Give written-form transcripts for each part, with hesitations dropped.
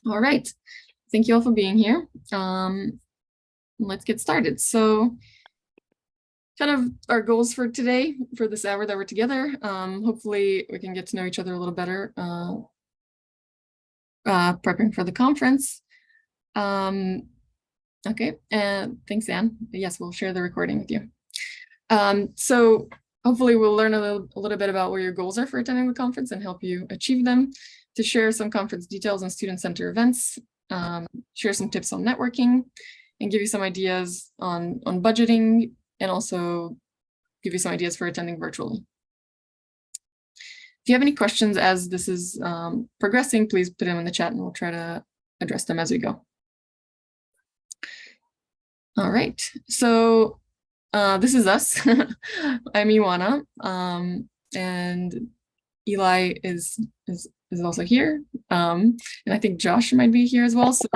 All right. Thank you all for being here. Let's get started. So kind of our goals for today, for this hour that we're together. Hopefully we can get to know each other a little better, prepping for the conference. Okay, and thanks, Anne. Yes, we'll share the recording with you. So hopefully we'll learn a little bit about what your goals are for attending the conference and help you achieve them, to share some conference details on student center events, share some tips on networking, and give you some ideas on budgeting, and also give you some ideas for attending virtually. If you have any questions as this is progressing, please put them in the chat and we'll try to address them as we go. All right, so this is us. I'm Ioana, and Eli is also here, and I think Josh might be here as well. So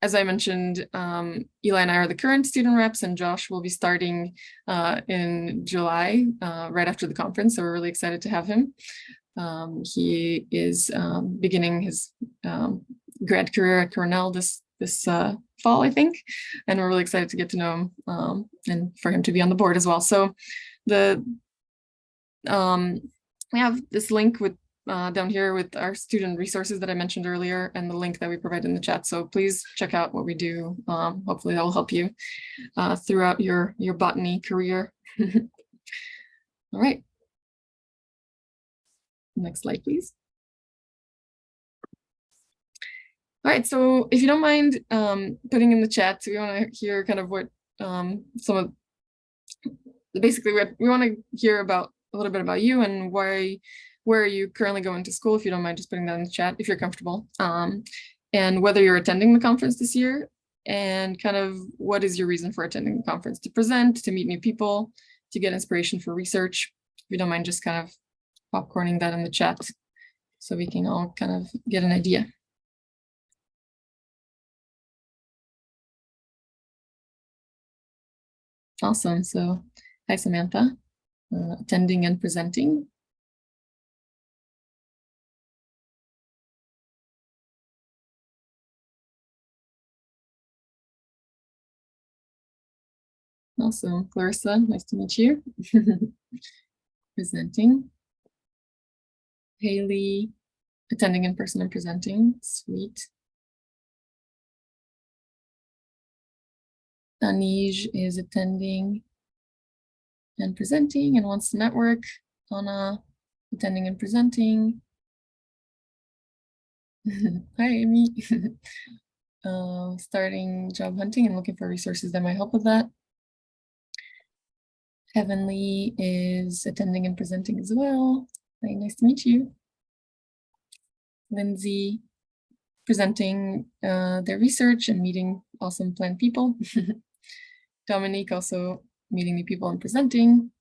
as I mentioned, Eli and I are the current student reps, and Josh will be starting in July, right after the conference. So we're really excited to have him. He is beginning his grad career at Cornell this fall, I think, and we're really excited to get to know him and for him to be on the board as well. So we have this link with down here with our student resources that I mentioned earlier, and the link that we provide in the chat. So please check out what we do. Hopefully that will help you throughout your botany career. All right. Next slide, please. All right, so if you don't mind putting in the chat, we want to hear kind of what basically we want to hear about a little bit about you and where are you currently going to school, if you don't mind just putting that in the chat, if you're comfortable, and whether you're attending the conference this year, and kind of what is your reason for attending the conference: to present, to meet new people, to get inspiration for research. If you don't mind just kind of popcorning that in the chat so we can all kind of get an idea. Awesome. So hi, Samantha, attending and presenting. Awesome. Clarissa, nice to meet you. Presenting. Haley, attending in person and presenting. Sweet. Anij is attending and presenting and wants to network. Anna, attending and presenting. Hi, Amy. Starting job hunting and looking for resources that might help with that. Heavenly is attending and presenting as well. Very nice to meet you. Lindsay, presenting their research and meeting awesome plant people. Dominique also meeting new people and presenting.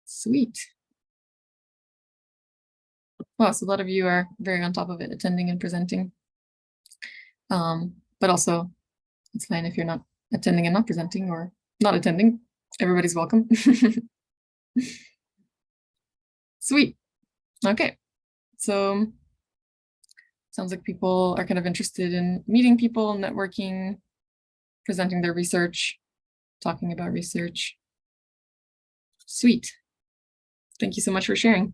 Sweet. Wow, so a lot of you are very on top of it, attending and presenting. But also, it's fine if you're not attending and not presenting, or not attending. Everybody's welcome. Sweet. Okay. So sounds like people are kind of interested in meeting people, networking, presenting their research, talking about research. Sweet. Thank you so much for sharing.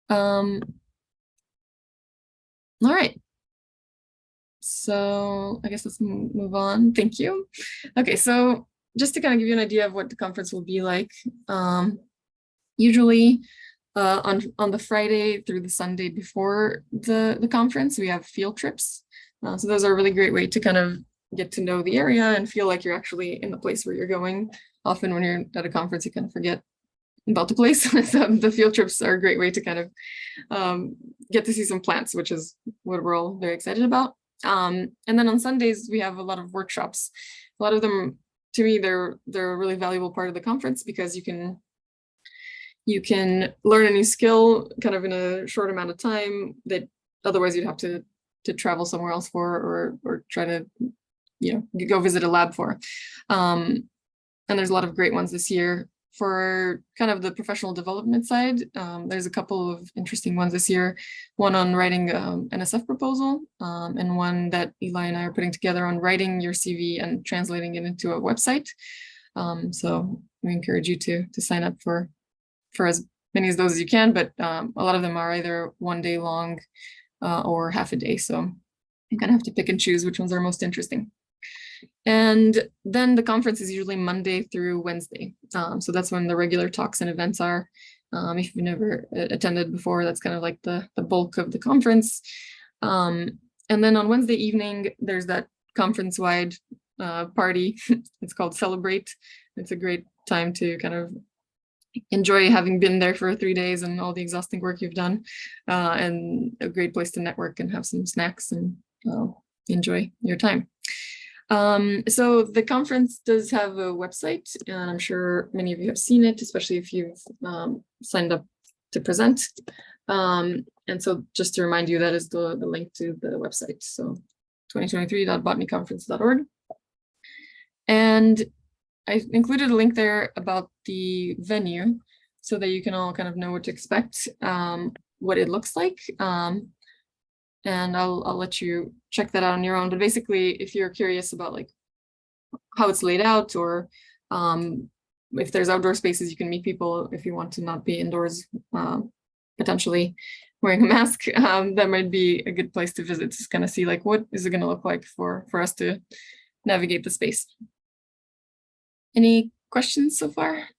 All right. So I guess let's move on. Thank you. Okay, so just to kind of give you an idea of what the conference will be like, usually on the Friday through the Sunday before the conference, we have field trips. So those are a really great way to kind of get to know the area and feel like you're actually in the place where you're going. Often when you're at a conference, you kind of forget about the place. So the field trips are a great way to kind of get to see some plants, which is what we're all very excited about. And then on Sundays, we have a lot of workshops. A lot of them, to me, they're a really valuable part of the conference, because you can learn a new skill kind of in a short amount of time that otherwise you'd have to travel somewhere else for, or try to, go visit a lab for. And there's a lot of great ones this year. for kind of the professional development side, there's a couple of interesting ones this year. One on writing NSF proposal, and one that Eli and I are putting together on writing your CV and translating it into a website. So we encourage you to sign up for as many of those as you can, but a lot of them are either 1 day long or half a day. So you kind of have to pick and choose which ones are most interesting. And then the conference is usually Monday through Wednesday. So that's when the regular talks and events are. If you've never attended before, that's kind of like the bulk of the conference. And then on Wednesday evening, there's that conference-wide party. It's called Celebrate. It's a great time to kind of enjoy having been there for 3 days and all the exhausting work you've done, and a great place to network and have some snacks and enjoy your time. So the conference does have a website, and I'm sure many of you have seen it, especially if you've signed up to present. And so just to remind you, that is the link to the website. So 2023.botanyconference.org. And I included a link there about the venue so that you can all kind of know what to expect, what it looks like. And I'll let you check that out on your own. But basically, if you're curious about like how it's laid out, or if there's outdoor spaces, you can meet people if you want to not be indoors, potentially wearing a mask, that might be a good place to visit to kind of see like what is it going to look like for us to navigate the space. Any questions so far?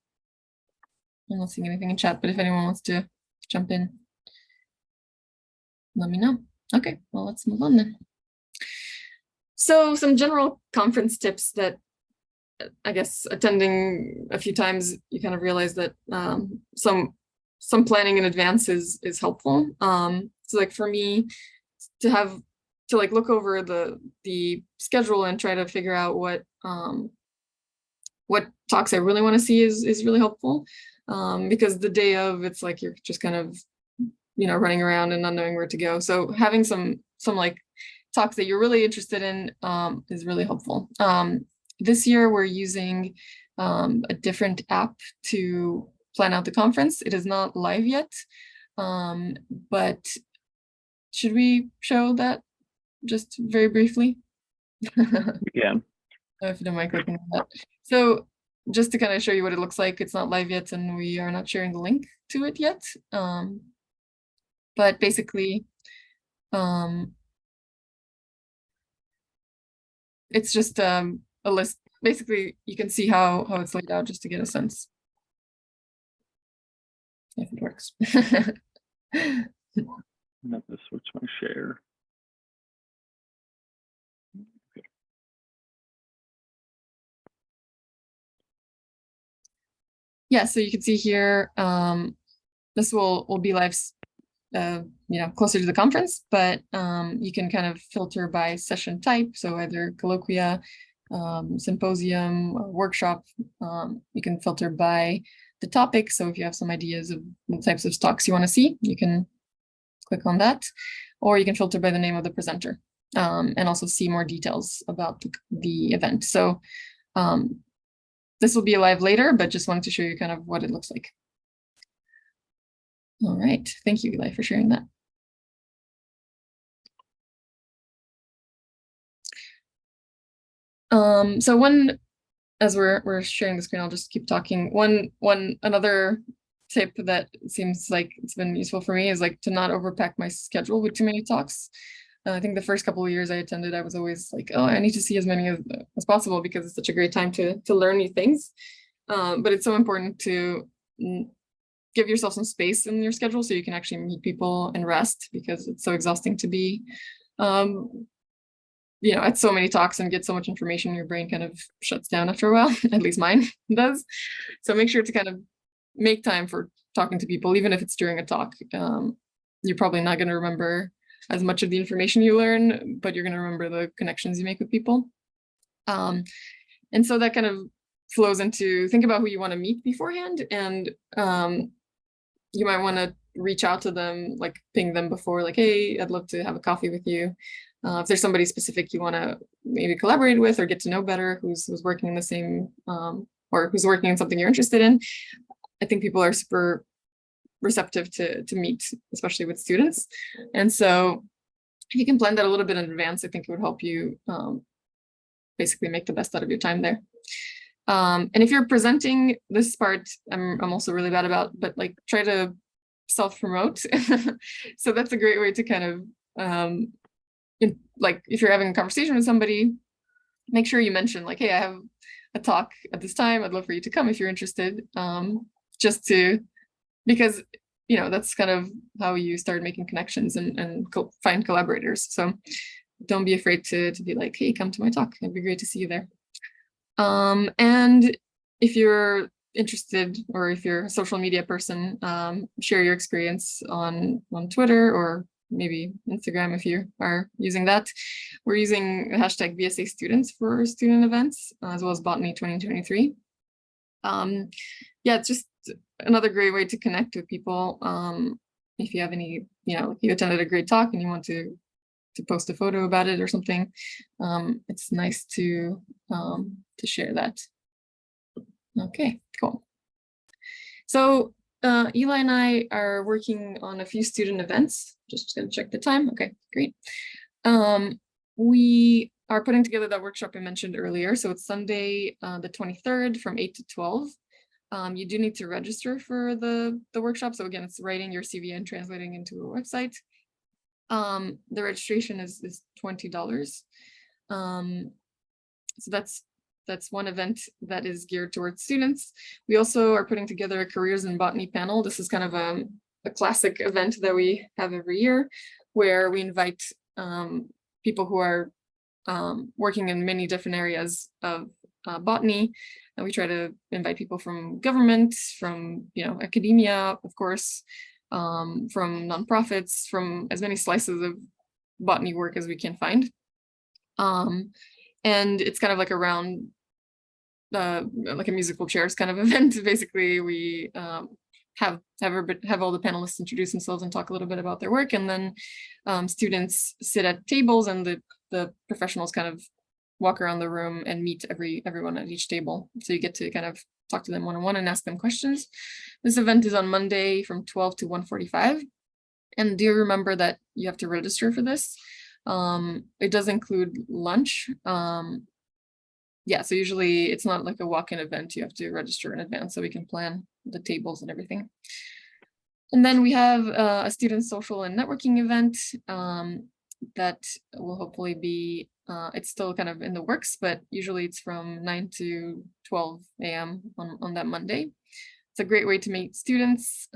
I'm not seeing anything in chat, but if anyone wants to jump in, let me know. Okay, well, let's move on then. So some general conference tips that I guess attending a few times, you kind of realize that some planning in advance is helpful. So like for me, to like look over the schedule and try to figure out what talks I really want to see is really helpful, because the day of, it's like you're just kind of, you know, running around and not knowing where to go. So having some like talks that you're really interested in is really helpful. This year we're using a different app to plan out the conference. It is not live yet, but should we show that just very briefly? Yeah. If you don't mind clicking on that. So just to kind of show you what it looks like, it's not live yet and we are not sharing the link to it yet. But basically, it's just a list. Basically, you can see how it's laid out just to get a sense. If it works. I'm going to switch my share. Okay. Yeah, so you can see here, this will be live, you know, closer to the conference, but you can kind of filter by session type. So either colloquia, symposium, or workshop. You can filter by the topic. So if you have some ideas of the types of talks you want to see, you can click on that, or you can filter by the name of the presenter, and also see more details about the event. So this will be live later, but just wanted to show you kind of what it looks like. All right, thank you, Eli, for sharing that. So one, as we're sharing the screen, I'll just keep talking. Another tip that seems like it's been useful for me is like to not overpack my schedule with too many talks. I think the first couple of years I attended, I was always like, oh, I need to see as many as possible because it's such a great time to learn new things. But it's so important to give yourself some space in your schedule so you can actually meet people and rest, because it's so exhausting to be, you know, at so many talks and get so much information, your brain kind of shuts down after a while. At least mine does. So make sure to kind of make time for talking to people, even if it's during a talk. You're probably not going to remember as much of the information you learn, but you're going to remember the connections you make with people. And so that kind of flows into think about who you want to meet beforehand, and you might want to reach out to them, like ping them before, like, hey, I'd love to have a coffee with you. If there's somebody specific you want to maybe collaborate with or get to know better, who's working in the same or who's working in something you're interested in, I think people are super receptive to meet, especially with students. And so if you can plan that a little bit in advance, I think it would help you basically make the best out of your time there. And if you're presenting, this part I'm also really bad about, but like try to self-promote. So that's a great way to kind of like if you're having a conversation with somebody, make sure you mention like, hey, I have a talk at this time, I'd love for you to come if you're interested, just to, because that's kind of how you start making connections and find collaborators. So don't be afraid to be like, hey, come to my talk, it'd be great to see you there. And if you're interested, or if you're a social media person, share your experience on Twitter or maybe Instagram if you are using that. We're using the hashtag BSA students for student events, as well as Botany 2023. Yeah, it's just another great way to connect with people. If you have any, if you attended a great talk and you want to post a photo about it or something, it's nice to share that. Okay, cool. So Eli and I are working on a few student events. Just gonna check the time. Okay, great. We are putting together that workshop I mentioned earlier. So it's Sunday, the 23rd from 8 to 12. You do need to register for the workshop. So again, it's writing your CV and translating into a website. The registration is $20. So that's one event that is geared towards students. We also are putting together a careers in botany panel. This is kind of a classic event that we have every year, where we invite people who are working in many different areas of botany. And we try to invite people from government, from academia, of course, from nonprofits, from as many slices of botany work as we can find. And it's kind of like around like a musical chairs kind of event. Basically, we have all the panelists introduce themselves and talk a little bit about their work, and then students sit at tables, and the professionals kind of walk around the room and meet everyone at each table. So you get to kind of talk to them one-on-one and ask them questions. This event is on Monday from 12 to 1:45. And do remember that you have to register for this. It does include lunch. Yeah, so usually it's not like a walk-in event. You have to register in advance so we can plan the tables and everything. And then we have a student social and networking event that will hopefully be, it's still kind of in the works, but usually it's from 9 to 12 a.m. on that Monday. It's a great way to meet students.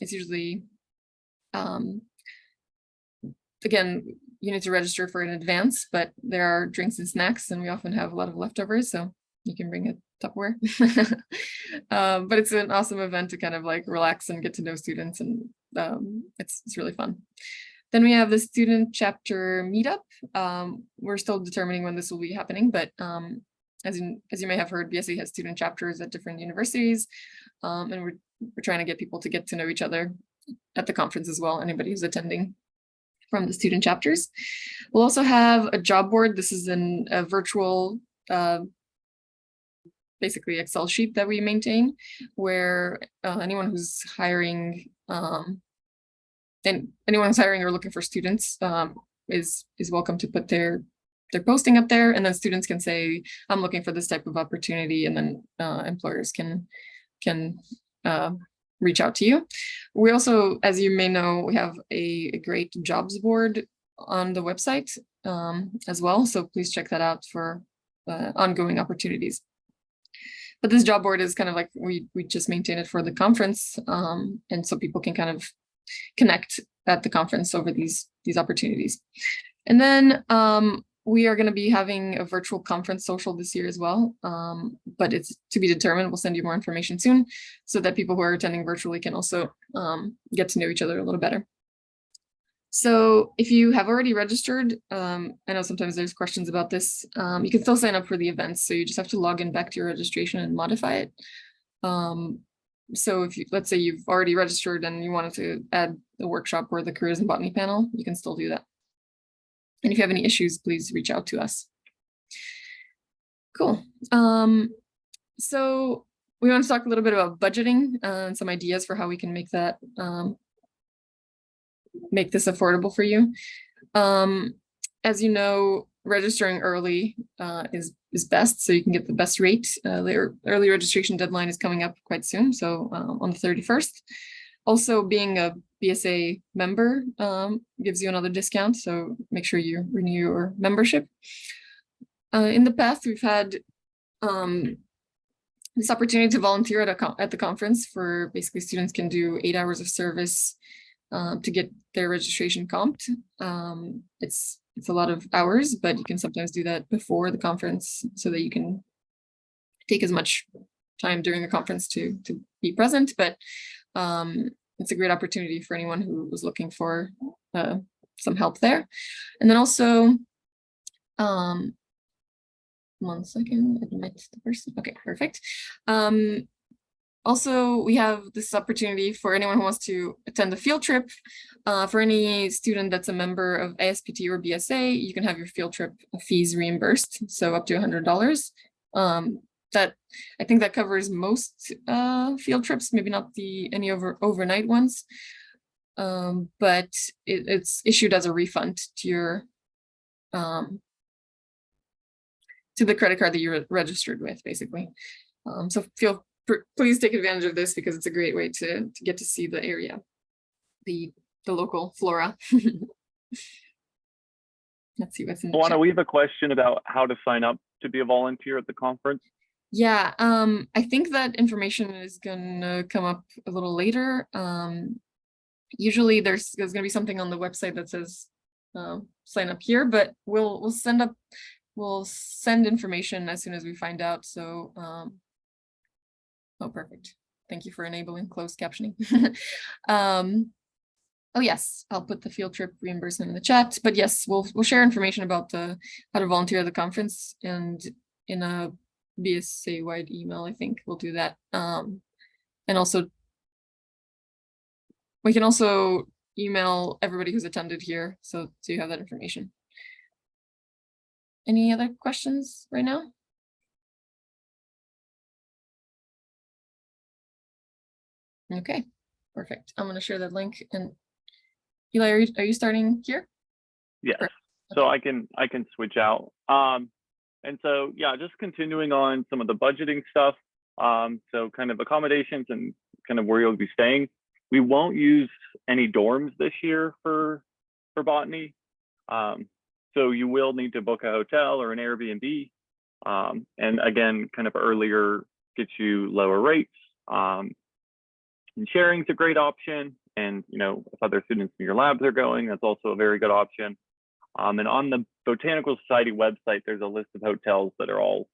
It's usually, again, you need to register for it in advance, but there are drinks and snacks, and we often have a lot of leftovers, so you can bring a Tupperware. But it's an awesome event to kind of like relax and get to know students, and it's really fun. Then we have the student chapter meetup. We're still determining when this will be happening, but as you may have heard, BSA has student chapters at different universities, and we're trying to get people to get to know each other at the conference as well, anybody who's attending from the student chapters. We'll also have a job board. This is a virtual, basically Excel sheet that we maintain, where anyone who's hiring, and anyone who's hiring or looking for students is welcome to put their posting up there, and then students can say, I'm looking for this type of opportunity, and then employers can reach out to you. We also, as you may know, we have a great jobs board on the website as well. So please check that out for ongoing opportunities. But this job board is kind of like, we just maintain it for the conference. And so people can kind of connect at the conference over these opportunities. And then we are going to be having a virtual conference social this year as well, but it's to be determined. We'll send you more information soon so that people who are attending virtually can also get to know each other a little better. So if you have already registered, I know sometimes there's questions about this, you can still sign up for the events. So you just have to log in back to your registration and modify it. So if let's say you've already registered and you wanted to add the workshop or the careers in botany panel, you can still do that. And if you have any issues, please reach out to us. Cool. So we want to talk a little bit about budgeting and some ideas for how we can make that make this affordable for you. As you know, registering early is best, so you can get the best rate. The early registration deadline is coming up quite soon, so on the 31st. Also, being a BSA member gives you another discount, so make sure you renew your membership. In the past, we've had this opportunity to volunteer at the conference for basically students can do 8 hours of service to get their registration comped. It's a lot of hours, but you can sometimes do that before the conference so that you can take as much time during the conference to be present. But it's a great opportunity for anyone who was looking for some help there. And then also, one second, I met the person. Okay, perfect. Also, we have this opportunity for anyone who wants to attend a field trip. For any student that's a member of ASPT or BSA, you can have your field trip fees reimbursed, so up to $100. That I think that covers most field trips, maybe not any overnight ones, but it's issued as a refund to your to the credit card that you're registered with, basically. So please take advantage of this because it's a great way to get to see the area, the local flora. Let's see what's in the chat. Ioana, we have a question about how to sign up to be a volunteer at the conference. Yeah, I think that information is gonna come up a little later. Usually there's gonna be something on the website that says sign up here, but we'll send information as soon as we find out. So oh, perfect. Thank you for enabling closed captioning. Oh yes, I'll put the field trip reimbursement in the chat. But yes, we'll share information about how to volunteer at the conference, and in a BSA wide email, I think we'll do that. And also, we can also email everybody who's attended here, so you have that information. Any other questions right now? Okay, perfect. I'm going to share that link. And Eli, are you starting here? Yes. Perfect. So I can switch out. And so yeah, just continuing on some of the budgeting stuff. So kind of accommodations and kind of where you'll be staying. We won't use any dorms this year for botany. So you will need to book a hotel or an Airbnb. And again, kind of earlier gets you lower rates. And sharing is a great option. And if other students in your labs are going, that's also a very good option. And on the Botanical Society website, there's a list of hotels that are all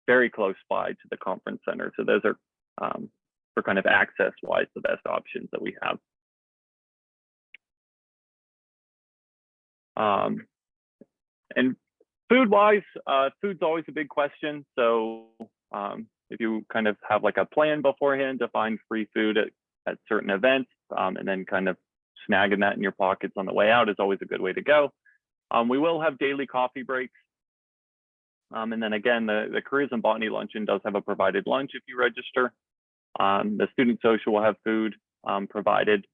very close by to the conference center. So those are, for kind of access-wise, the best options that we have. And food-wise, food's always a big question. So if you kind of have like a plan beforehand to find free food at certain events, and then kind of snagging that in your pockets on the way out is always a good way to go. We will have daily coffee breaks. And then again, the Careers in Botany Luncheon does have a provided lunch if you register. The Student Social will have food provided.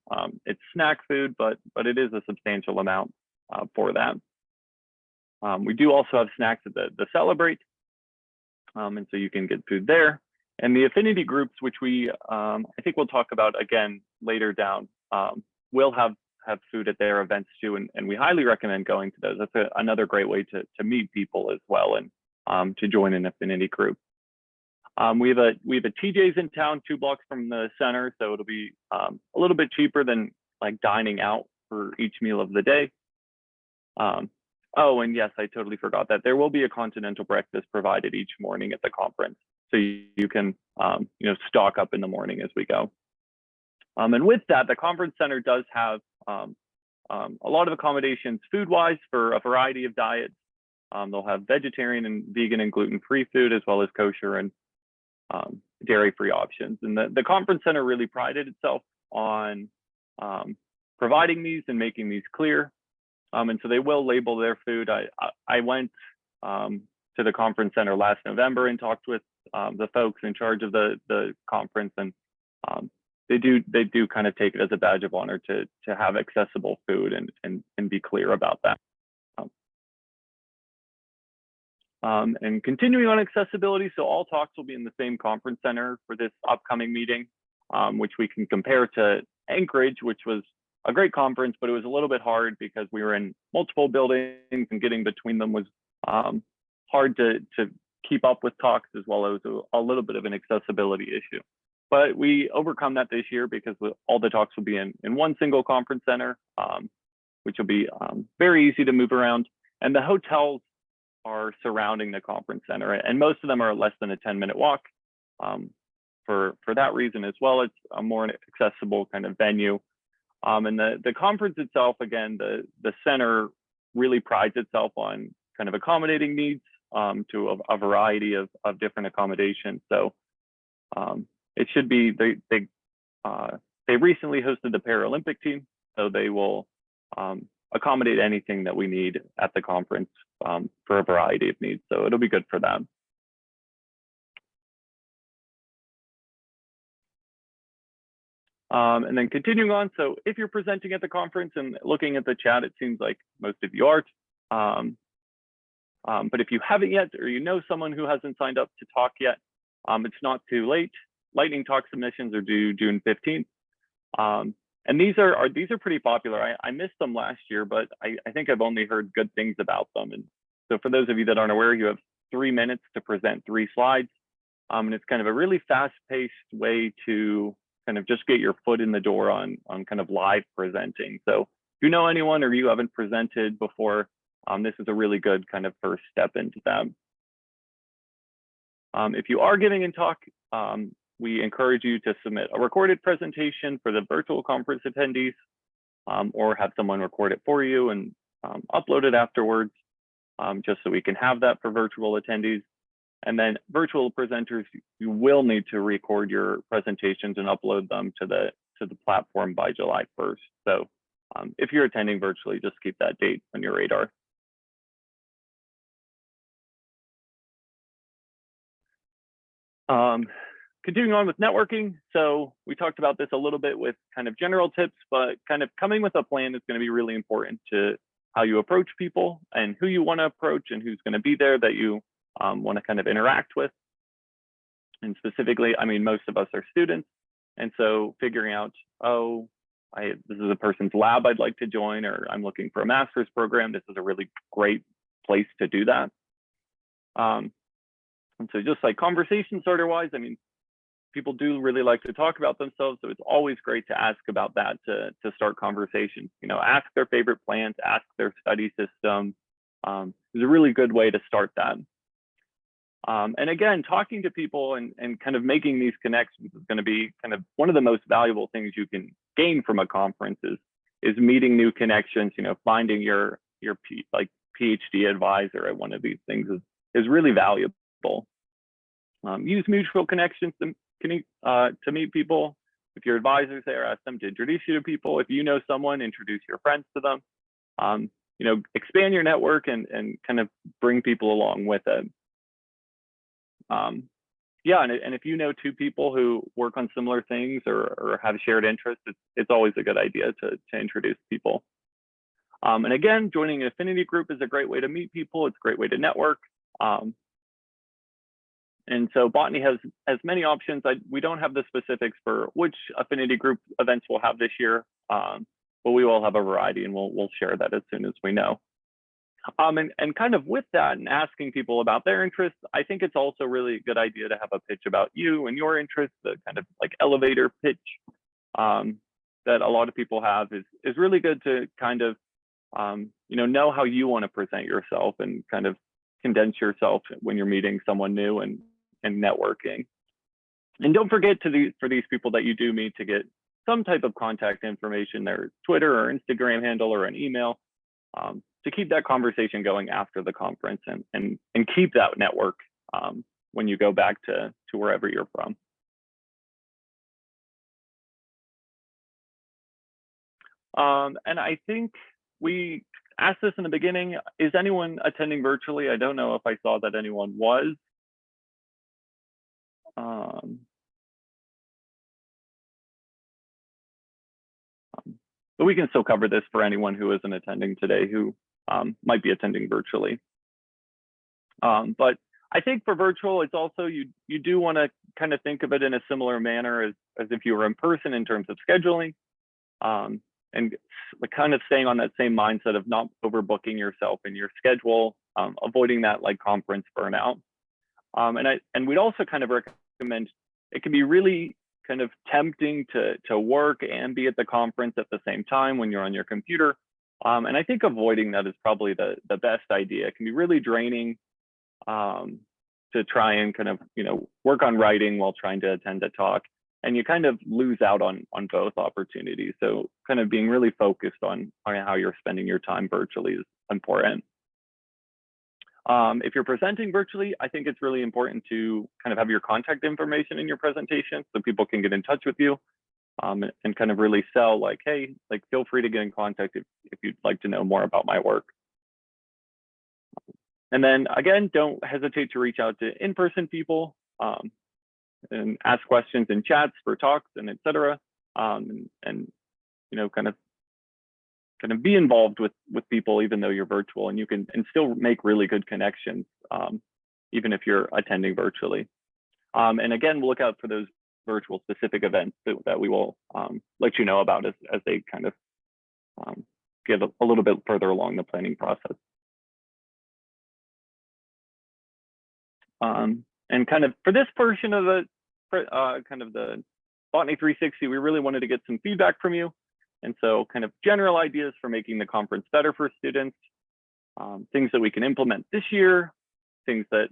It's snack food, but it is a substantial amount for that. We do also have snacks at the Celebrate. And so you can get food there. And the affinity groups, which I think we'll talk about again later down, will have food at their events too. And we highly recommend going to those. That's another great way to meet people as well and to join an affinity group. We have a TJ's in town 2 blocks from the center. So it'll be a little bit cheaper than like dining out for each meal of the day. Oh, and yes, I totally forgot that there will be a continental breakfast provided each morning at the conference. So you can, stock up in the morning as we go. And with that, the conference center does have a lot of accommodations food-wise for a variety of diets. They'll have vegetarian and vegan and gluten-free food, as well as kosher and dairy-free options. And the conference center really prided itself on providing these and making these clear. And so they will label their food. I went to the conference center last November and talked with the folks in charge of the conference, and they do kind of take it as a badge of honor to have accessible food and be clear about that. And continuing on accessibility, so all talks will be in the same conference center for this upcoming meeting, which we can compare to Anchorage, which was a great conference, but it was a little bit hard because we were in multiple buildings and getting between them was hard to keep up with talks, as well as a little bit of an accessibility issue. But we overcome that this year because all the talks will be in one single conference center, which will be very easy to move around. And the hotels are surrounding the conference center, and most of them are less than a 10-minute walk. For that reason as well, it's a more accessible kind of venue. And the conference itself, again, the center really prides itself on kind of accommodating needs to a variety of different accommodations. So it should be, they recently hosted the Paralympic team, so they will accommodate anything that we need at the conference for a variety of needs. So it'll be good for them. And then continuing on, so if you're presenting at the conference and looking at the chat, it seems like most of you are. But if you haven't yet, or you know someone who hasn't signed up to talk yet, it's not too late. Lightning talk submissions are due June 15th. And these are pretty popular. I missed them last year, but I think I've only heard good things about them. And so for those of you that aren't aware, you have 3 minutes to present 3 slides. And it's kind of a really fast-paced way to kind of just get your foot in the door on kind of live presenting. So if you know anyone or you haven't presented before, this is a really good kind of first step into that. If you are giving a talk, we encourage you to submit a recorded presentation for the virtual conference attendees, or have someone record it for you and upload it afterwards, just so we can have that for virtual attendees. And then virtual presenters, you will need to record your presentations and upload them to the platform by July 1st. So if you're attending virtually, just keep that date on your radar. Continuing on with networking. So we talked about this a little bit with kind of general tips, but kind of coming with a plan is going to be really important to how you approach people and who you want to approach and who's going to be there that you want to kind of interact with. And specifically, I mean, most of us are students. And so figuring out, oh, this is a person's lab I'd like to join, or I'm looking for a master's program. This is a really great place to do that. And so just like conversation starter wise, I mean, people do really like to talk about themselves. So it's always great to ask about that to start conversations. You know, ask their favorite plants, ask their study system. Is a really good way to start that. And again, talking to people and kind of making these connections is going to be kind of one of the most valuable things you can gain from a conference is meeting new connections. You know, finding your PhD advisor at one of these things is really valuable. Use mutual connections to meet people. If your advisor's there, ask them to introduce you to people. If you know someone, introduce your friends to them. You know, expand your network and kind of bring people along with it. Yeah, and if you know 2 people who work on similar things or have shared interests, it's always a good idea to introduce people. And again, joining an affinity group is a great way to meet people. It's a great way to network. And so Botany has many options. We don't have the specifics for which affinity group events we'll have this year, but we will have a variety, and we'll share that as soon as we know. And kind of with that and asking people about their interests, I think it's also really a good idea to have a pitch about you and your interests, the kind of like elevator pitch that a lot of people have is really good to kind of, you know how you want to present yourself and kind of condense yourself when you're meeting someone new and networking. And don't forget for these people that you do meet to get some type of contact information, their Twitter or Instagram handle or an email, to keep that conversation going after the conference and keep that network when you go back to wherever you're from. And I think we asked this in the beginning, is anyone attending virtually? I don't know if I saw that anyone was. But we can still cover this for anyone who isn't attending today who might be attending virtually. But I think for virtual, it's also, you do want to kind of think of it in a similar manner as if you were in person in terms of scheduling, and kind of staying on that same mindset of not overbooking yourself in your schedule, avoiding that like conference burnout. And we'd also kind of recommend, it can be really kind of tempting to work and be at the conference at the same time when you're on your computer. And I think avoiding that is probably the best idea. It can be really draining to try and kind of, work on writing while trying to attend a talk. And you kind of lose out on both opportunities. So kind of being really focused on how you're spending your time virtually is important. If you're presenting virtually, I think it's really important to kind of have your contact information in your presentation so people can get in touch with you, and kind of really sell like, hey, like feel free to get in contact if you'd like to know more about my work. And then again, don't hesitate to reach out to in-person people and ask questions in chats for talks and et cetera. And kind of be involved with people, even though you're virtual, and you can still make really good connections, even if you're attending virtually. And again, we'll look out for those virtual specific events that we will let you know about as they kind of get a little bit further along the planning process. And kind of for this portion of the kind of the Botany360, we really wanted to get some feedback from you. And so kind of general ideas for making the conference better for students, things that we can implement this year, things that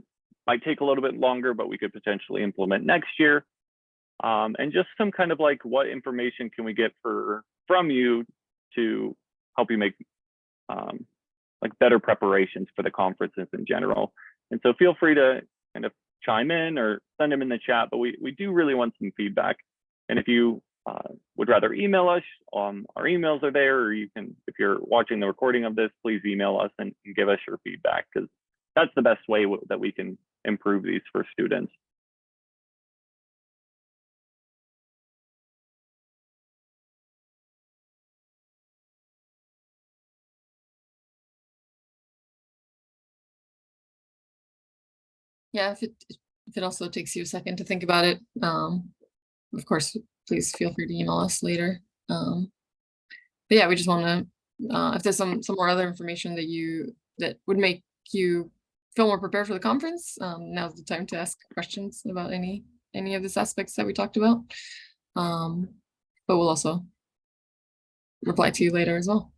might take a little bit longer, but we could potentially implement next year. And just some kind of like, what information can we get from you to help you make like better preparations for the conferences in general. And so feel free to kind of chime in or send them in the chat, but we do really want some feedback. And if you would rather email us, our emails are there, or you can, if you're watching the recording of this, please email us and give us your feedback, because that's the best way that we can improve these for students. Yeah, if it also takes you a second to think about it, of course, please feel free to email us later. But yeah, we just want to, if there's some more other information that would make you feel more prepared for the conference, now's the time to ask questions about any of these aspects that we talked about. But we'll also reply to you later as well.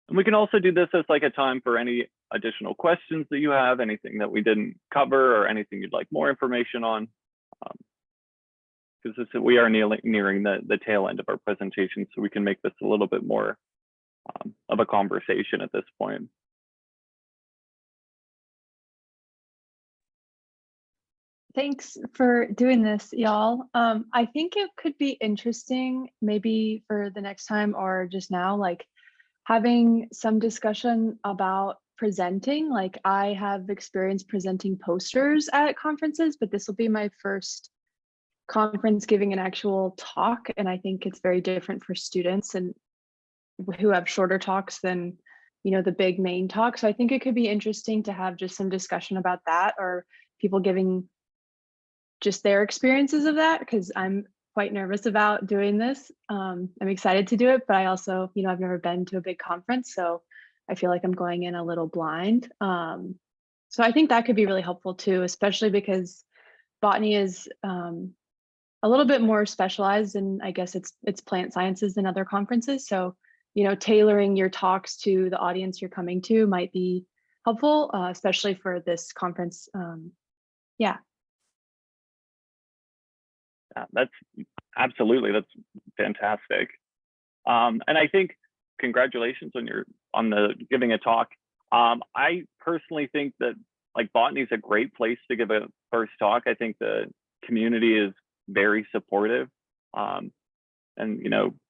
And we can also do this as like a time for any additional questions that you have, anything that we didn't cover, or anything you'd like more information on. Because we are nearing the tail end of our presentation, so we can make this a little bit more of a conversation at this point. Thanks for doing this, y'all. I think it could be interesting, maybe for the next time or just now, like having some discussion about presenting. Like I have experience presenting posters at conferences, but this will be my first conference giving an actual talk. And I think it's very different for students and who have shorter talks than, the big main talk. So I think it could be interesting to have just some discussion about that, or people giving just their experiences of that, because I'm quite nervous about doing this. I'm excited to do it, but I also, I've never been to a big conference, so I feel like I'm going in a little blind. So I think that could be really helpful too, especially because botany is a little bit more specialized, and I guess it's plant sciences than other conferences. So, tailoring your talks to the audience you're coming to might be helpful, especially for this conference. Yeah. That's absolutely, that's fantastic. And I think congratulations on the giving a talk. I personally think that like botany is a great place to give a first talk. I think the community is very supportive, and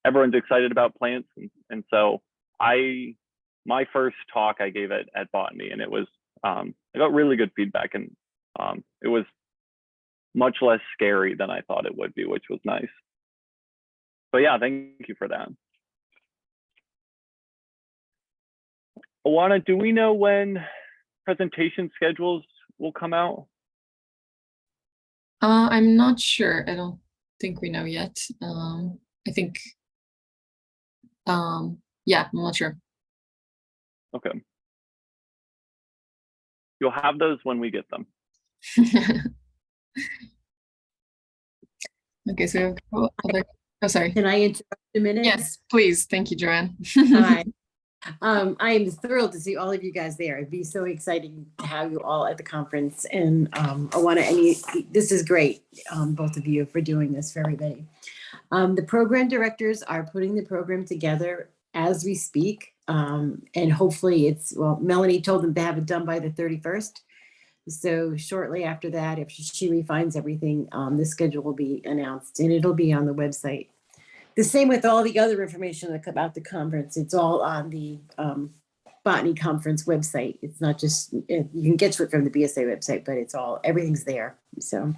everyone's excited about plants, and so my first talk I gave at botany, and it was I got really good feedback, and it was much less scary than I thought it would be, which was nice. But yeah, thank you for that. Ioana, do we know when presentation schedules will come out? I'm not sure. I don't think we know yet. I think, yeah, I'm not sure. Okay. You'll have those when we get them. Okay, so we have a couple other, oh, sorry. Can I interrupt a minute? Yes, please. Thank you, Joanne. Hi. I am thrilled to see all of you guys there. It'd be so exciting to have you all at the conference. And this is great, both of you, for doing this for everybody. The program directors are putting the program together as we speak. And hopefully Melanie told them to have it done by the 31st. So shortly after that, if she refines everything, the schedule will be announced and it'll be on the website. The same with all the other information about the conference. It's all on the Botany Conference website. It's not just, you can get to it from the BSA website, but everything's there. So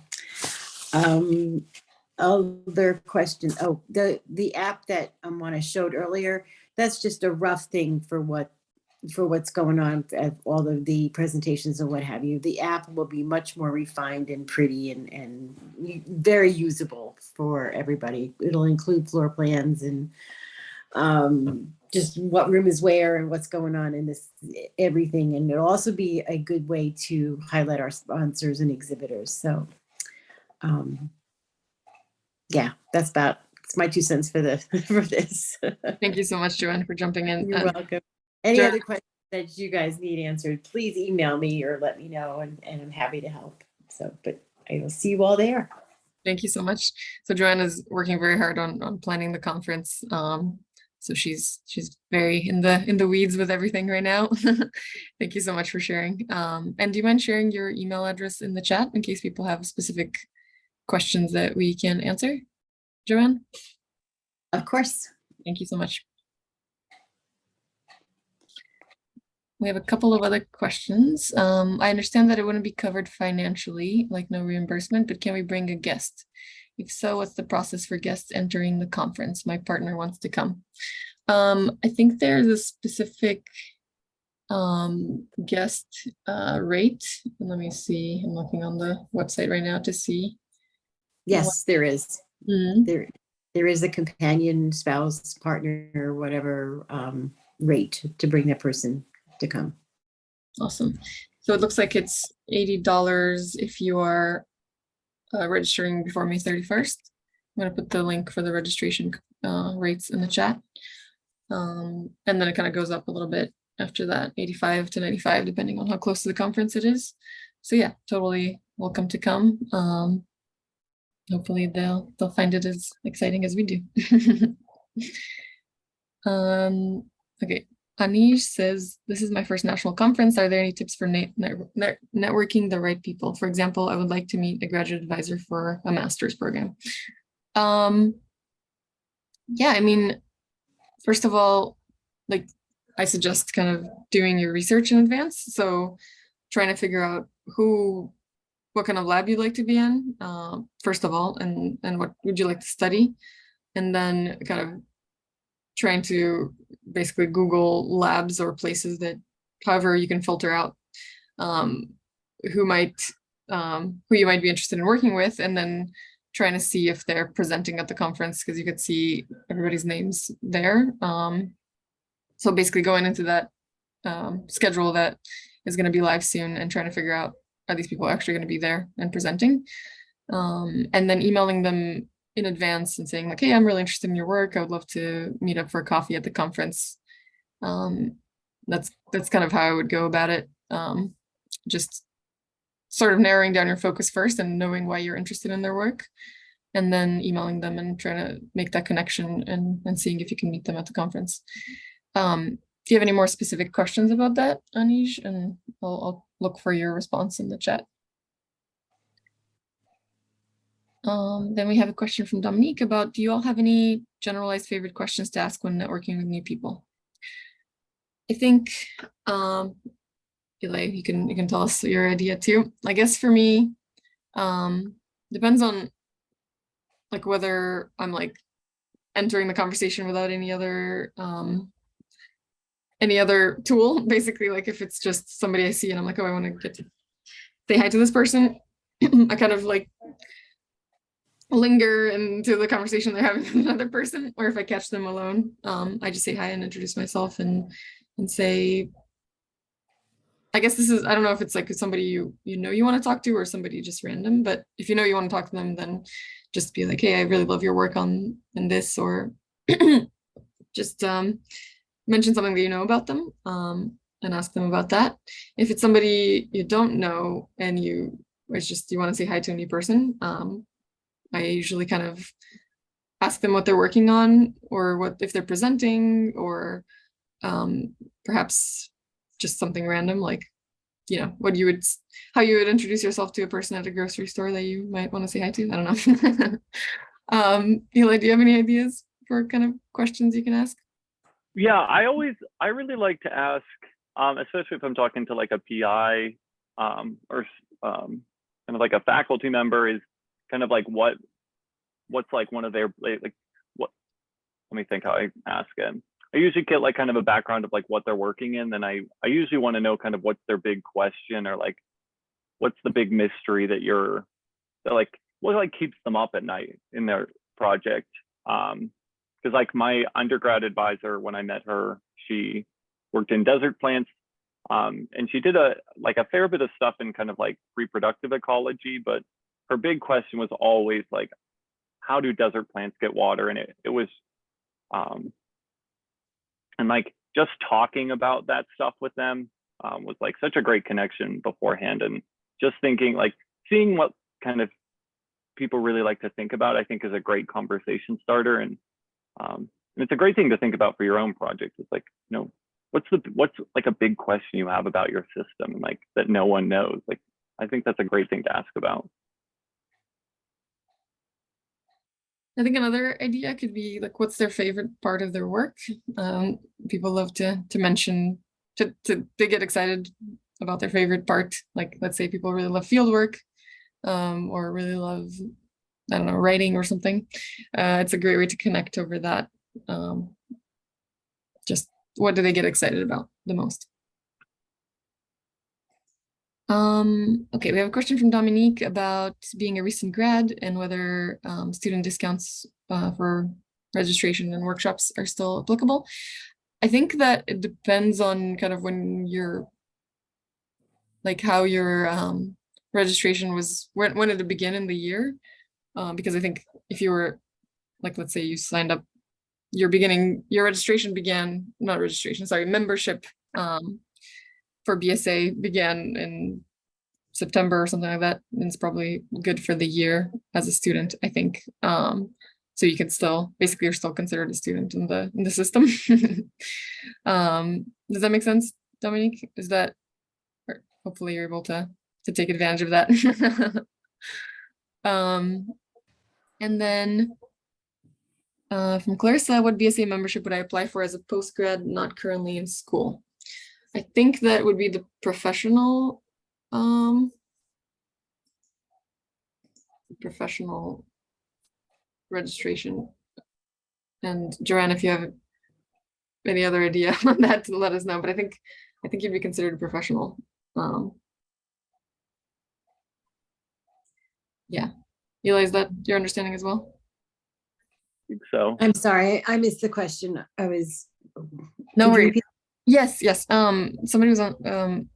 other questions. Oh, the app that Ioana showed earlier, that's just a rough thing for what's going on at all of the presentations and what have you. The app will be much more refined and pretty and very usable for everybody. It'll include floor plans and just what room is where and what's going on in this, everything. And it'll also be a good way to highlight our sponsors and exhibitors. So yeah, it's my 2 cents for this. Thank you so much, Joanne, for jumping in. You're welcome. Any other questions that you guys need answered, please email me or let me know, and I'm happy to help. So, but I will see you all there. Thank you so much. So Joanne is working very hard on planning the conference. So she's very in the weeds with everything right now. Thank you so much for sharing. And do you mind sharing your email address in the chat in case people have specific questions that we can answer, Joanne? Of course. Thank you so much. We have a couple of other questions. I understand that it wouldn't be covered financially, like no reimbursement, but can we bring a guest? If so, what's the process for guests entering the conference? My partner wants to come. I think there's a specific guest rate. Let me see. I'm looking on the website right now to see. Yes, there is. There is a companion, spouse, partner, or whatever rate to bring that person to come. Awesome. So it looks like it's $80 if you are registering before May 31st. I'm going to put the link for the registration rates in the chat. And then it kind of goes up a little bit after that, 85 to 95, depending on how close to the conference it is. So yeah, totally welcome to come. Hopefully they'll find it as exciting as we do. Okay, Anish says, this is my first national conference. Are there any tips for networking the right people? For example, I would like to meet a graduate advisor for a master's program. Yeah, I mean, first of all, like I suggest kind of doing your research in advance. So trying to figure out what kind of lab you'd like to be in, first of all, and what would you like to study? And then kind of trying to basically Google labs or places that, however you can filter out who you might be interested in working with, and then trying to see if they're presenting at the conference, because you could see everybody's names there. So basically going into that schedule that is going to be live soon and trying to figure out, are these people actually going to be there and presenting? And then emailing them in advance and saying like, hey, I'm really interested in your work. I would love to meet up for a coffee at the conference. That's kind of how I would go about it. Just sort of narrowing down your focus first and knowing why you're interested in their work, and then emailing them and trying to make that connection and seeing if you can meet them at the conference. Do you have any more specific questions about that, Anish? And I'll look for your response in the chat. Then we have a question from Dominique about, do you all have any generalized favorite questions to ask when networking with new people? I think Eli, you can tell us your idea too. I guess for me, depends on like whether I'm like entering the conversation without any other tool, basically. Like if it's just somebody I see and I'm like, oh, I want to get to say hi to this person, I kind of like linger into the conversation they're having with another person. Or if I catch them alone, I just say hi and introduce myself and say, I guess this is, I don't know if it's like somebody you know you want to talk to or somebody just random, but if you know you want to talk to them, then just be like, hey, I really love your work on this, or just mention something that you know about them, and ask them about that. If it's somebody you don't know and it's just you want to say hi to a new person, I usually kind of ask them what they're working on or what if they're presenting, or perhaps just something random like, how you would introduce yourself to a person at a grocery store that you might want to say hi to. I don't know. Eli, do you have any ideas for kind of questions you can ask? Yeah, I really like to ask, especially if I'm talking to like a PI, or kind of like a faculty member, is kind of like what's like one of their like what. Let me think how I ask it. I usually get like kind of a background of like what they're working in. Then I usually want to know kind of what's their big question, or like what's the big mystery that like what like keeps them up at night in their project. Because like my undergrad advisor, when I met her, she worked in desert plants, and she did a fair bit of stuff in kind of like reproductive ecology, but her big question was always like, how do desert plants get water? And it was and like just talking about that stuff with them was like such a great connection beforehand. And just thinking, like seeing what kind of people really like to think about, I think is a great conversation starter. And it's a great thing to think about for your own project. It's like, what's like a big question you have about your system, and like that no one knows. Like, I think that's a great thing to ask about. I think another idea could be like, what's their favorite part of their work? People love to mention, to get excited about their favorite part. Like, let's say people really love field work, or really love, I don't know, writing or something. It's a great way to connect over that. Just what do they get excited about the most? Okay, we have a question from Dominique about being a recent grad and whether student discounts for registration and workshops are still applicable. I think that it depends on kind of when how your registration was, when did it begin in the year? Because I think if you were, like, let's say you signed up, membership for BSA began in September or something like that, and it's probably good for the year as a student, I think. So you can still, basically you're still considered a student in the system. Does that make sense, Dominique? Hopefully you're able to take advantage of that. And then from Clarissa, what BSA membership would I apply for as a postgrad not currently in school? I think that would be the professional registration. And Joanne, if you have any other idea on that, to let us know. But I think you'd be considered a professional. Yeah. Eli, is that your understanding as well? I think so. I'm sorry, I missed the question. No worries. Yes. Somebody was on.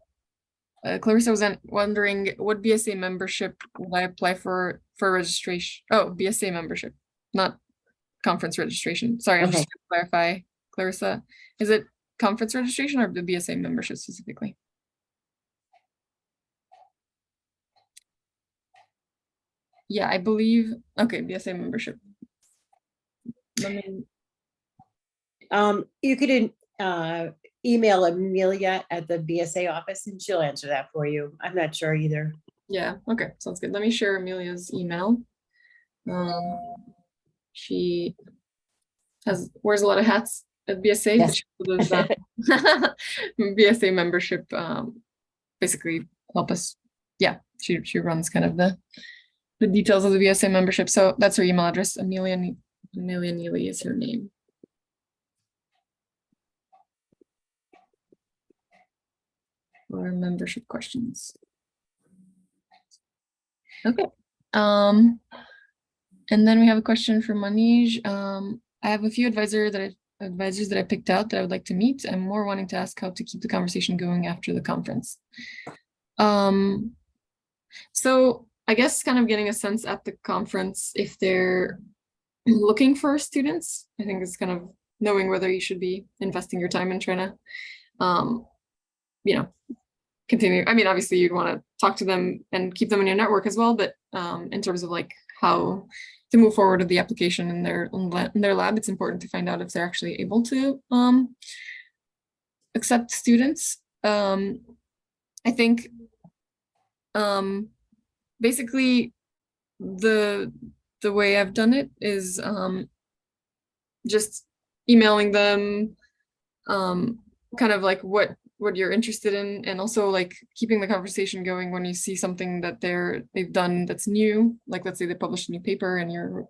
Clarissa was wondering what BSA membership would I apply for registration? Oh, BSA membership, not conference registration. Sorry, I'm just going to clarify, Clarissa. Is it conference registration or the BSA membership specifically? Yeah, I believe. Okay, BSA membership. You could email Amelia at the BSA office and she'll answer that for you. I'm not sure either. Yeah, okay, sounds good. Let me share Amelia's email. She wears a lot of hats at BSA, yes. but she does BSA membership basically help us. Yeah, she runs kind of the details of the BSA membership. So that's her email address. Amelia Neely is her name. Or membership questions. Okay. And then we have a question from Manij. I have a few advisors that I picked out that I would like to meet. I'm more wanting to ask how to keep the conversation going after the conference. So I guess kind of getting a sense at the conference if they're looking for students. I think it's kind of knowing whether you should be investing your time in trying to, you know, continue. I mean, obviously you'd want to talk to them and keep them in your network as well, but in terms of like how to move forward with the application in their lab, it's important to find out if they're actually able to accept students. I think basically the way I've done it is just emailing them kind of like what you're interested in, and also like keeping the conversation going when you see something that they've done that's new. Like let's say they published a new paper and you're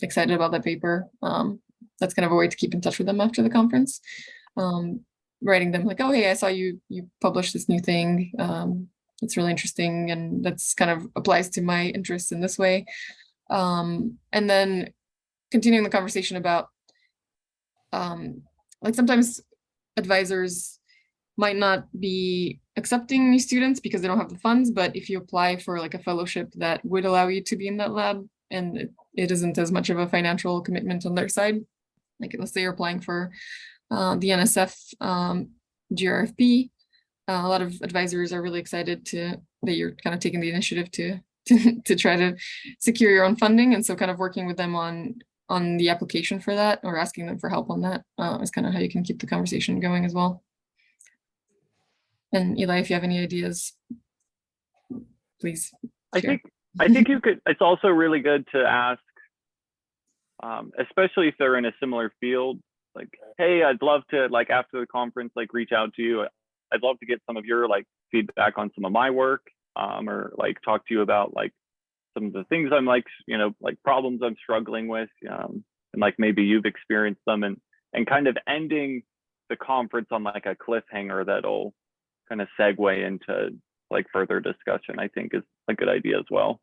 excited about that paper. That's kind of a way to keep in touch with them after the conference. Writing them like, oh hey, I saw you published this new thing. It's really interesting, and that's kind of applies to my interests in this way. And then continuing the conversation about like sometimes advisors might not be accepting new students because they don't have the funds, but if you apply for like a fellowship that would allow you to be in that lab, and it isn't as much of a financial commitment on their side, like let's say you're applying for the NSF GRFP, a lot of advisors are really excited that you're kind of taking the initiative to try to secure your own funding, and so kind of working with them on the application for that, or asking them for help on that is kind of how you can keep the conversation going as well. And Eli, if you have any ideas, please share. I think you could. It's also really good to ask, especially if they're in a similar field. Like, hey, I'd love to, like, after the conference, like, reach out to you. I'd love to get some of your like feedback on some of my work, or like talk to you about like some of the things I'm like, you know, like problems I'm struggling with, and like maybe you've experienced them, and kind of ending the conference on like a cliffhanger that'll kind of segue into like further discussion, I think is a good idea as well.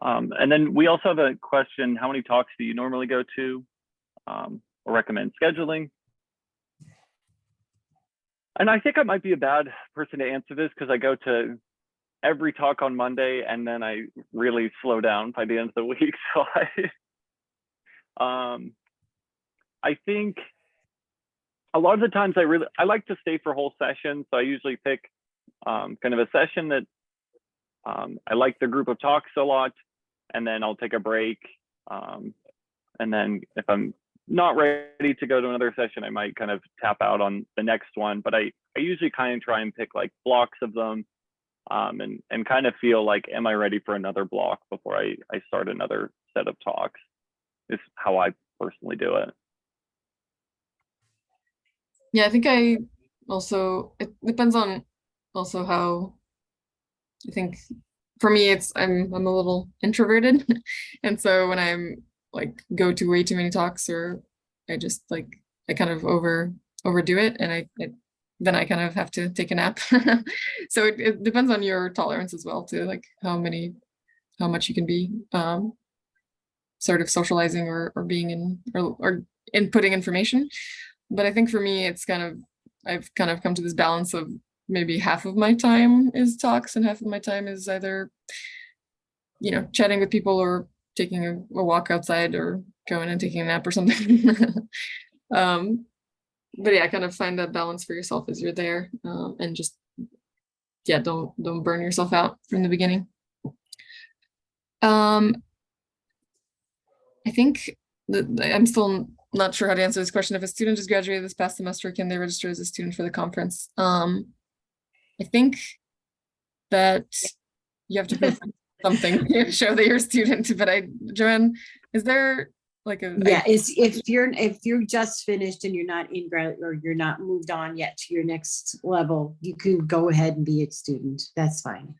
And then we also have a question: how many talks do you normally go to, or recommend scheduling? And I think I might be a bad person to answer this because I go to every talk on Monday and then I really slow down by the end of the week. So I think a lot of the times I like to stay for whole sessions. So I usually pick kind of a session that I like the group of talks a lot, and then I'll take a break. And then if I'm not ready to go to another session, I might kind of tap out on the next one. But I usually kind of try and pick like blocks of them, and kind of feel like, am I ready for another block before I start another set of talks, is how I personally do it. Yeah, I think it depends on also how, I think for me, I'm a little introverted. And so when I'm like go to way too many talks, or I just like, I kind of overdo it, and then I kind of have to take a nap. So it depends on your tolerance as well, to like how much you can be sort of socializing or being in or inputting information. But I think for me, I've kind of come to this balance of maybe half of my time is talks and half of my time is either, you know, chatting with people or taking a walk outside or going and taking a nap or something. But yeah, kind of find that balance for yourself as you're there, and just, yeah, don't burn yourself out from the beginning. I think I'm still not sure how to answer this question. If a student just graduated this past semester, can they register as a student for the conference? I think that you have to prove something to show that you're a student. But Joanne, is there like a Yeah, it's if you're just finished and you're not in grad or you're not moved on yet to your next level, you can go ahead and be a student. That's fine.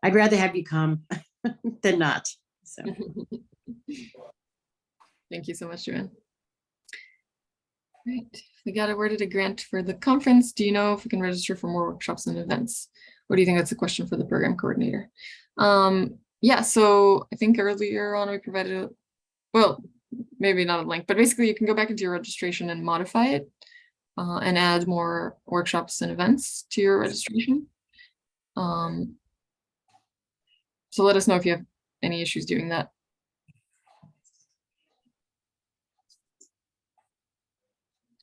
I'd rather have you come than not. So Thank you so much, Joanne. Right, we got awarded a grant for the conference. Do you know if we can register for more workshops and events? Or do you think that's a question for the program coordinator? Yeah, so I think earlier on we provided, well, maybe not a link, but basically you can go back into your registration and modify it and add more workshops and events to your registration. So let us know if you have any issues doing that.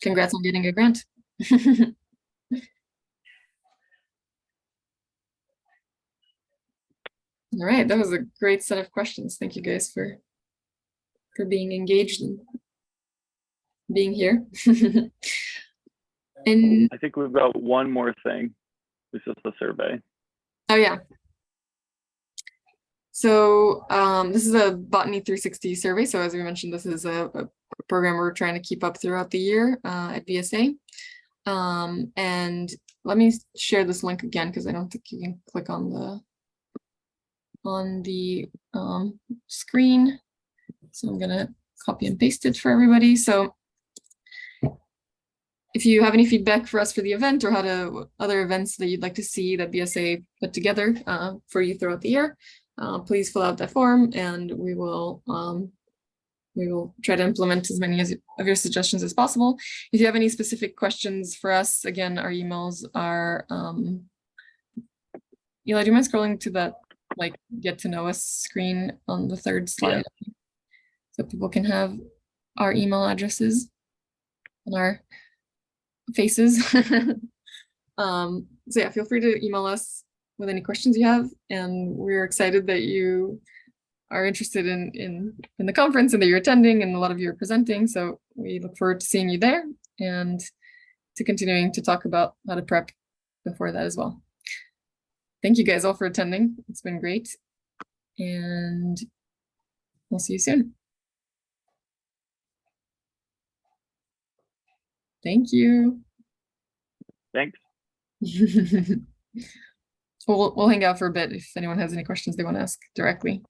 Congrats on getting a grant. All right, that was a great set of questions. Thank you guys for being engaged and being here. And I think we've got one more thing. It's just a survey. oh yeah. So this is a Botany360 survey. So as we mentioned, this is a program we're trying to keep up throughout the year at BSA. And let me share this link again, because I don't think you can click on the screen. So I'm gonna copy and paste it for everybody. So if you have any feedback for us for the event or other events that you'd like to see that BSA put together for you throughout the year, please fill out that form, and we will try to implement as many of your suggestions as possible. If you have any specific questions for us, again, our emails are, Eli, do you mind scrolling to that like get to know us screen on the third slide? Yeah. So people can have our email addresses and our faces. So yeah, feel free to email us with any questions you have, and we're excited that you are interested in the conference and that you're attending, and a lot of you are presenting. So we look forward to seeing you there and to continuing to talk about how to prep before that as well. Thank you guys all for attending. It's been great, and we'll see you soon. Thank you. Thanks. We'll hang out for a bit if anyone has any questions they want to ask directly.